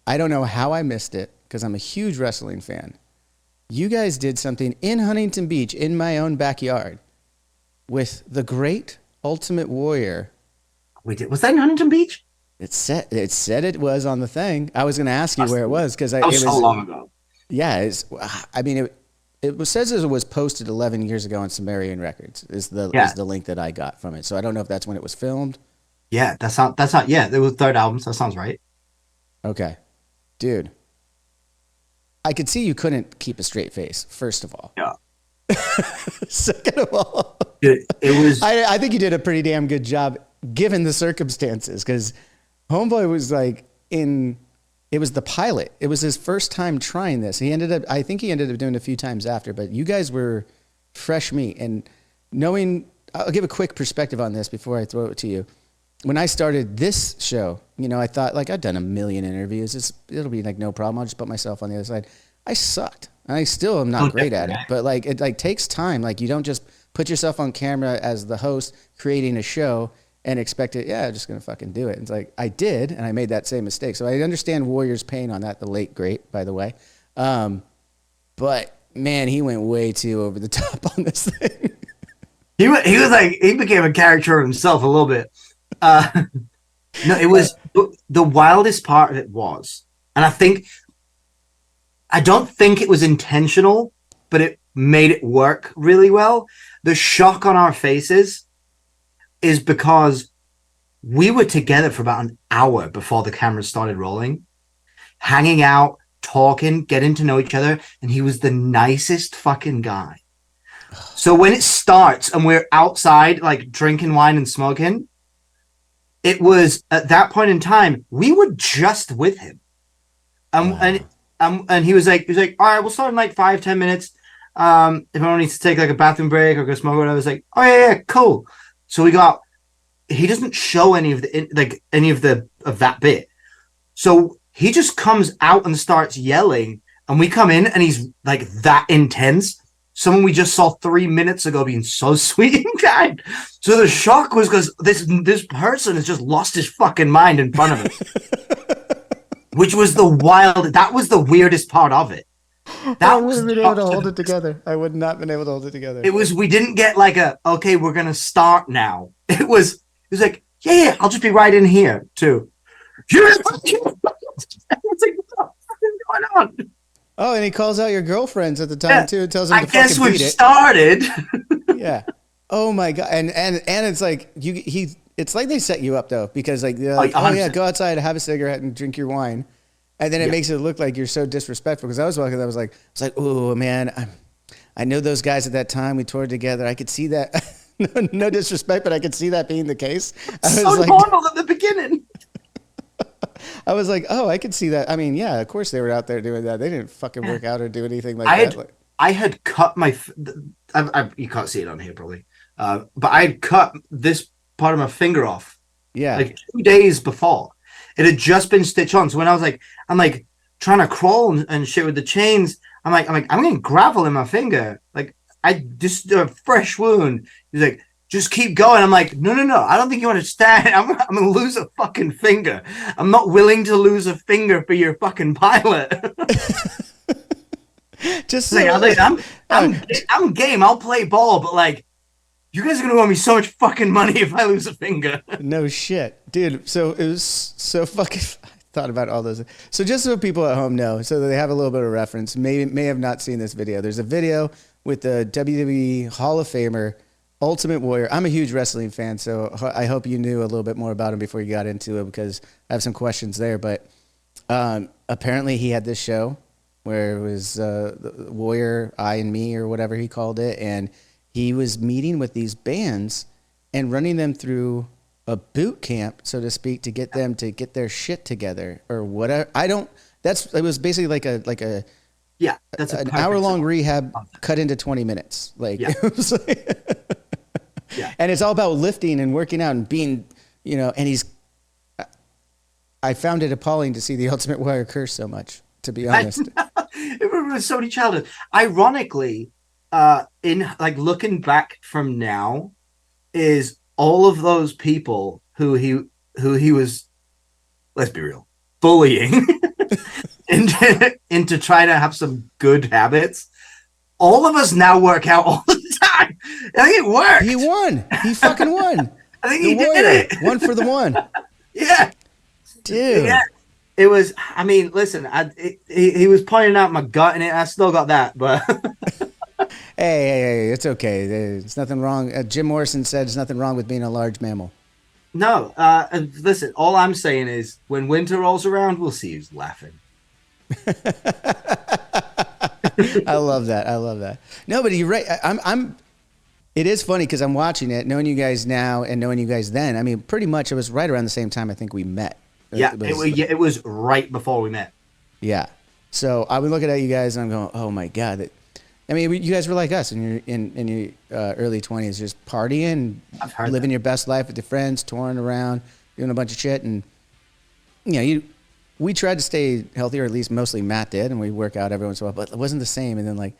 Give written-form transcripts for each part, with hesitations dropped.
I don't know how I missed it because I'm a huge wrestling fan. You guys did something in Huntington Beach in my own backyard with the Great Ultimate Warrior. We did. Was that in Huntington Beach? It said it was on the thing. I was going to ask you Must where it have been. was because That was it so was long ago. yeah. I mean it says it was posted 11 years ago on Sumerian Records. Is Yeah, the link that I got from it. So I don't know if that's when it was filmed. yeah. That's not. Yeah, there was third album. So that sounds right. Okay, dude. I could see you couldn't keep a straight face. First of all, Yeah. second of all, It was. I think you did a pretty damn good job given the circumstances because Homeboy was like in. It was the pilot. It was his first time trying this. I think he ended up doing it a few times after, but you guys were fresh meat. And knowing, I'll give a quick perspective on this before I throw it to you. When I started this show, I thought like I've done a million interviews. It'll be like no problem. I'll just put myself on the other side. I sucked. I still am not Oh, great at definitely. it, but like it like takes time. Like you don't just put yourself on camera as the host creating a show and expect it. Yeah, I'm just gonna fucking do it. It's like I did, and I made that same mistake. So I understand Warrior's pain on that. The late great, by the way, but man, he went way too over the top on this thing. He was like he became a character himself a little bit. Uh, no, it But was the wildest part of it was, and I don't think it was intentional, but it made it work really well. The shock on our faces is because we were together for about an hour before the cameras started rolling, hanging out, talking, getting to know each other, and he was the nicest fucking guy. So when it starts and we're outside, like drinking wine and smoking, it was at that point in time we were just with him, wow, and he was like, all right, we'll start in like 5-10 minutes. If anyone needs to take like a bathroom break or go smoke or whatever, I was like, oh yeah, cool. So we go out. He doesn't show any of of that bit. So he just comes out and starts yelling, and we come in and he's like that intense. Someone we just saw 3 minutes ago being so sweet and kind. So the shock was because this person has just lost his fucking mind in front of us, which was that was the weirdest part of it. I That would have was been able shock to to hold the it together. I would not been able to hold it together. it was we didn't get like a okay, we're gonna start now. It was like, yeah, I'll just be right in here too. It's like, what the fuck is going on? Oh, and he calls out your girlfriends at the time Yeah, too and tells them I to guess fucking we've beat it. started. Yeah. Oh my god. And it's like it's like they set you up though because like they're Oh, like, oh yeah, 100%. go outside, have a cigarette, and drink your wine, and then it Yeah. makes it look like you're so disrespectful. Because I was walking, I was like, oh man, I know those guys at that time. We toured together. I could see that. No disrespect, but I could see that being the case. I So was like, normal at the beginning. oh, I could see that. I mean, yeah, of course they were out there doing that. They didn't fucking Yeah. work out or do anything like I that. had Like, I had cut you can't see it on here probably, but I had cut this part of my finger off yeah. like 2 days before. It had just been stitched on. So when I'm like trying to crawl and shit with the chains, I'm getting gravel in my finger. Like I just a fresh wound. He's like, just keep going. I'm like, no, no, no. I don't think you understand. I'm gonna lose a fucking finger. I'm not willing to lose a finger for your fucking pilot. Just Like, so, uh, I'm game. I'll play ball, but like, you guys are gonna owe me so much fucking money if I lose a finger. no shit, dude. So it was so fucking. I thought about all those. So just so people at home know, so that they have a little bit of reference, may have not seen this video. There's a video with the WWE Hall of Famer, Ultimate Warrior. I'm a huge wrestling fan, so I hope you knew a little bit more about him before you got into it because I have some questions there. But apparently, he had this show where it was the Warrior, I and Me, or whatever he called it, and he was meeting with these bands and running them through a boot camp, so to speak, to get them to get their shit together or whatever. I don't. It was basically like a Yeah, that's a an hour perfect long rehab concept. cut into 20 minutes. Like, Yeah, it was like yeah. and it's all about lifting and working out and being, and I found it appalling to see the Ultimate Warrior curse so much, to be I honest. it was so many childhood. Ironically, in like looking back from now, is all of those people who he was, let's be real, bullying. into trying to have some good habits, all of us now work out all the time. I think it worked. He won. He fucking won. I think he did it. One for the one. Yeah. Dude. Yeah. It was, I mean, listen, he was pointing out my gut, and I still got that, but. Hey, it's okay. There's nothing wrong. Jim Morrison said there's nothing wrong with being a large mammal. No, listen, all I'm saying is when winter rolls around, we'll see who's laughing. I love that. No, but you're right. It is funny because I'm watching it, knowing you guys now and knowing you guys then. I mean, pretty much it was right around the same time I think we met. Yeah, it was right before we met. Yeah. So I was looking at you guys and I'm going, oh my God. I mean, you guys were like us in your early 20s, just partying, living your best life with your friends, touring around, doing a bunch of shit. And, we tried to stay healthy, or at least mostly Matt did, and we work out every once in a while, but it wasn't the same. And then, like,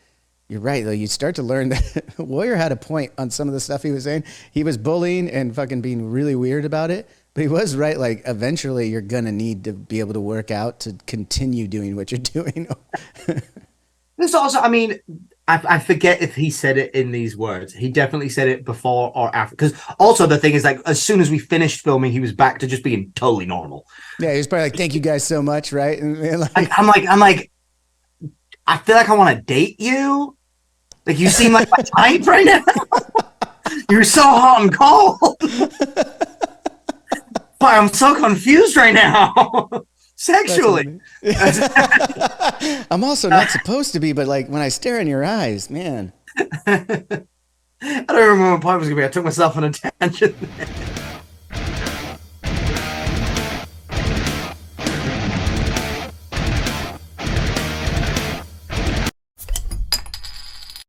you're right, though. You start to learn that Warrior had a point on some of the stuff he was saying. He was bullying and fucking being really weird about it. But he was right. Like, eventually you're going to need to be able to work out to continue doing what you're doing. This also, I mean, I forget if he said it in these words. He definitely said it before or after. Because also the thing is, like, as soon as we finished filming, he was back to just being totally normal. Yeah, he was probably like, "Thank you guys so much," right? And like, I'm like, I feel like I want to date you. Like, you seem like my type right now. You're so hot and cold. But I'm so confused right now. Sexually. I'm also not supposed to be, but like when I stare in your eyes, man. I don't remember what point was going to be. I took myself on a tangent.